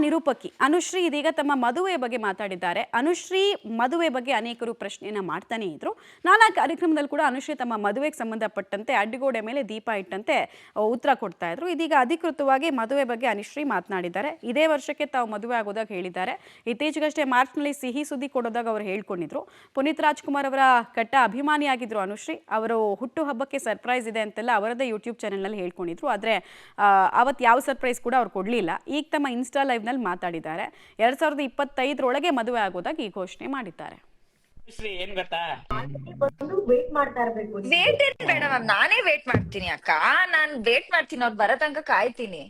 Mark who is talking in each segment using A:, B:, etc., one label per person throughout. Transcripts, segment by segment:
A: ನಿರೂಪಕಿ ಅನುಶ್ರೀ ಇದೀಗ ತಮ್ಮ ಮದುವೆ ಬಗ್ಗೆ ಮಾತಾಡಿದ್ದಾರೆ. ಅನುಶ್ರೀ ಮದುವೆ ಬಗ್ಗೆ ಅನೇಕರು ಪ್ರಶ್ನೆಯನ್ನ ಮಾಡ್ತಾನೆ ಇದ್ರು. ನಾನಾ ಕಾರ್ಯಕ್ರಮದಲ್ಲಿ ಕೂಡ ಅನುಶ್ರೀ ತಮ್ಮ ಮದುವೆಗೆ ಸಂಬಂಧಪಟ್ಟಂತೆ ಅಡ್ಡಗೋಡೆ ಮೇಲೆ ದೀಪ ಇಟ್ಟಂತೆ ಉತ್ತರ ಕೊಡ್ತಾ ಇದ್ರು. ಇದೀಗ ಅಧಿಕೃತವಾಗಿ ಮದುವೆ ಬಗ್ಗೆ ಅನುಶ್ರೀ ಮಾತನಾಡಿದ್ದಾರೆ. ಇದೇ ವರ್ಷಕ್ಕೆ ತಾವು ಮದುವೆ ಆಗೋದಾಗ ಹೇಳಿದ್ದಾರೆ. ಇತ್ತೀಚೆಗಷ್ಟೇ ಮಾರ್ಚ್ನಲ್ಲಿ ಸಿಹಿ ಸುದ್ದಿ ಕೊಡೋದಾಗ ಅವರು ಹೇಳ್ಕೊಂಡಿದ್ರು. ಪುನೀತ್ ರಾಜ್ಕುಮಾರ್ ಅವರ ಕಟ್ಟ ಅಭಿಮಾನಿಯಾಗಿದ್ರು ಅನುಶ್ರೀ. ಅವರು ಹುಟ್ಟು ಹಬ್ಬಕ್ಕೆ ಸರ್ಪ್ರೈಸ್ ಇದೆ ಅಂತೆಲ್ಲ ಅವರದೇ ಯೂಟ್ಯೂಬ್ ಚಾನೆಲ್ನಲ್ಲಿ ಹೇಳ್ಕೊಂಡಿದ್ರು. ಆದರೆ ಅವತ್ತು ಯಾವ ಸರ್ಪ್ರೈಸ್ ಕೂಡ ಅವ್ರು ಕೊಡಲಿಲ್ಲ. ಈಗ ತಮ್ಮ ಇನ್ಸ್ಟಾ ಲೈವ್ನಲ್ಲಿ ಮಾತಾಡಿದ್ದಾರೆ. 2025 ಮದುವೆ ಆಗೋದಾಗ ಈ ಘೋಷಣೆ ಮಾಡಿದ್ದಾರೆ.
B: ಏನ್ ಗೊತ್ತಾ,
C: ವೇಟ್ ಏನ್ ಬೇಡ ಮ್ಯಾಮ್, ನಾನೇ ವೇಟ್ ಮಾಡ್ತೀನಿ ಅಕ್ಕ. ನಾನ್ ವೇಟ್ ಮಾಡ್ತೀನಿ, ಅವ್ರು ಬರೋ ತನಕ ಕಾಯ್ತೀನಿ.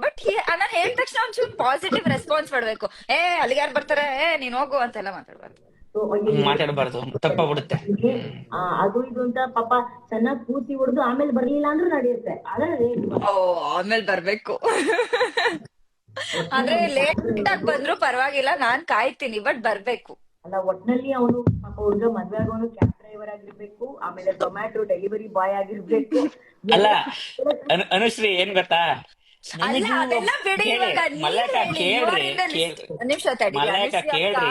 C: ಬಟ್ ನಾನ್ ಹೇಳಿದ ತಕ್ಷಣ ಒಂಚೂರು ಪಾಸಿಟಿವ್ ರೆಸ್ಪಾನ್ಸ್ ಮಾಡ್ಬೇಕು. ಅಲ್ಲಿಗೆ ಯಾರು ಬರ್ತಾರೆ, ನೀನ್ ಹೋಗು ಅಂತೆಲ್ಲ ಮಾತಾಡ್ಬಾರ್ದು.
B: ಮಾತಾಡಬಾರ್ದು, ತಪ್ಪಾಗ್ಬಿಡುತ್ತೆ.
D: ಅದು ಇದು ಅಂತ ಪಾಪ ಚೆನ್ನಾಗ್ ಕೂತಿ ಹೊಡೆದು ಆಮೇಲೆ ಬರ್ಲಿಲ್ಲ ಅಂದ್ರೂ ನಡೆಯುತ್ತೆ.
C: ಆಮೇಲೆ ಬರ್ಬೇಕು. ಅಂದ್ರೆ ಲೇಟ್ ಆಗಿ ಬಂದ್ರು ಪರವಾಗಿಲ್ಲ, ನಾನ್ ಕಾಯ್ತೀನಿ, ಬಟ್ ಬರ್ಬೇಕು.
D: ಅಲ್ಲ, ಒಟ್ನಲ್ಲಿ ಅವನು ಪಾಪ ಹುಡುಗ ಮದ್ವೆ ಆಗೋನು ಕ್ಯಾಬ್ ಡ್ರೈವರ್ ಆಗಿರ್ಬೇಕು, ಆಮೇಲೆ ಟೊಮ್ಯಾಟೊ ಡೆಲಿವರಿ ಬಾಯ್ ಆಗಿರ್ಬೇಕು.
B: ಅಲ್ಲ ಅನುಶ್ರೀ ಏನ್ ಗೊತ್ತಾ, ಮಲ್ಲೇಕ ಕೇಳ್ರಿ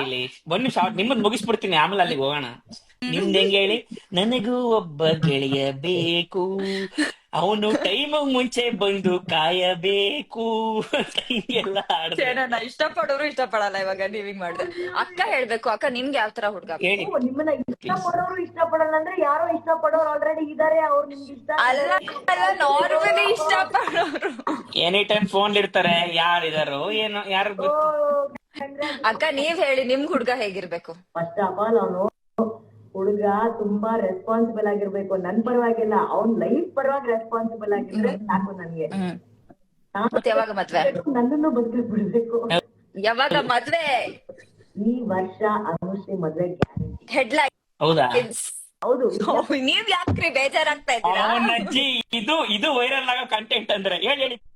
B: ಇಲ್ಲಿ ಒಂದ್ ನಿಮಿಷ, ನಿಮ್ಮದ್ ಮುಗಿಸ್ಬಿಡ್ತೀನಿ, ಆಮೇಲೆ ಅಲ್ಲಿಗೆ ಹೋಗೋಣ. ನಿಮ್ದು ಹೆಂಗ ಹೇಳಿ, ನನಗೂ ಒಬ್ಬ ಗೆಳೆಯ ಬೇಕು, ಅವನು ಟೈಮ್ ಮುಂಚೆ ಬಂದು ಕಾಯಬೇಕು ಹಿಂಗೆಲ್ಲ
C: ನನ್ನ ಇಷ್ಟಪಡೋರು ಇಷ್ಟಪಡಲ್ಲ. ಇವಾಗ ನೀವ್ ಹಿಂಗ್ ಮಾಡಿದ್ರೆ ಅಕ್ಕ ಹೇಳ್ಬೇಕು. ಅಕ್ಕ ನಿಮ್ಗೆ ಯಾವ ತರ ಹುಡ್ಗ
B: ಹೇಳಿ.
D: ನಿಮ್ಮನ್ನ ಇಷ್ಟಪಡೋರು ಇಷ್ಟಪಡಲ್ಲ ಅಂದ್ರೆ ಯಾರೋ ಇಷ್ಟಪಡೋರು ಆಲ್ರೆಡಿ ಇದಾರೆ, ಅವ್ರು ನಿಮ್ಗೆ ಇಷ್ಟ
C: ಅಲ್ಲ, ನಾರ್ಮಲಿ ಇಷ್ಟಪಡೋರು
B: ಎನಿ ಟೈಮ್ ಫೋನ್ ಇರ್ತಾರೆ. ಯಾರಿದಾರೋ ಏನೋ, ಯಾರು
C: ಅಕ್ಕ ನೀವ್ ಹೇಳಿ, ನಿಮ್ಗ್ ಹುಡ್ಗ ಹೇಗಿರ್ಬೇಕು?
D: ಫಸ್ಟ್ ಆಫ್ ಆಲ್ ಅವನು ಹುಡುಗ ತುಂಬಾ ರೆಸ್ಪಾನ್ಸಿಬಲ್ ಆಗಿರ್ಬೇಕು. ನನ್ ಪರವಾಗಿಲ್ಲ, ಅವ್ನ್ ಲೈಫ್ ಪರವಾಗಿ ರೆಸ್ಪಾನ್ಸಿಬಲ್ ಆಗಿದ್ರೆ ಸಾಕು ನನ್ಗೆ.
C: ಯಾವಾಗ ಮದ್ವೆ?
D: ನನ್ನನ್ನು ಬದುಕಿ ಬಿಡ್ಬೇಕು.
C: ಯಾವಾಗ ಮದ್ವೆ?
D: ಈ ವರ್ಷ ಅನುಶ್ರೀ ಮದ್ವೆ ಗ್ಯಾರಂಟಿ.
C: ಹೆಡ್ಲೈನ್.
B: ಹೌದಾ?
D: ಹೌದು.
C: ನೀವ್ ಯಾಕ್ರಿ ಬೇಜಾರಾಗ್ತಾ ಇದ್ದೀರಾ?
B: ಇದು ವೈರಲ್ ಆಗೋ ಕಂಟೆಂಟ್ ಅಂದ್ರೆ ಹೇಳಿ.